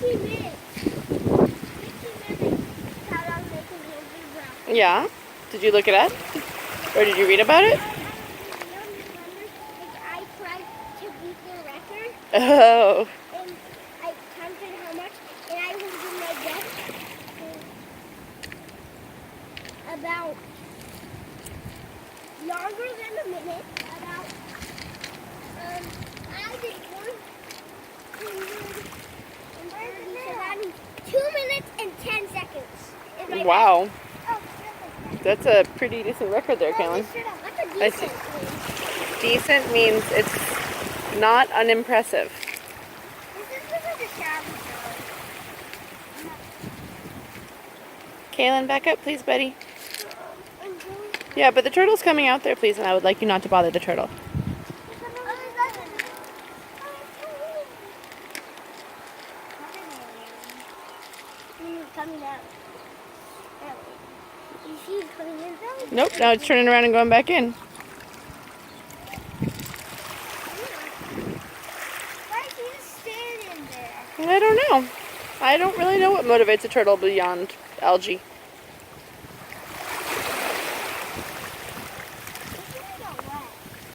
15 minutes. 15 minutes. How long they can hold their breath. Yeah. Did you look it up? Or did you read about it? I tried to beat the record. Oh. And I counted how much, and I was in my breath about longer than a minute. About I did 2 minutes and 10 seconds. in my Wow. breath. Oh, That's a pretty decent record there, Kaylin. What's a I decent see. Decent means it's not unimpressive. This is because the shabby Kaylin, back up, please, buddy. Yeah, but the turtle's coming out there, please, and I would like you not to bother the turtle. Coming out. You see it coming in though? Nope, now it's turning around and going back in. Why is he just standing there? I don't know. I don't really know what motivates a turtle beyond algae.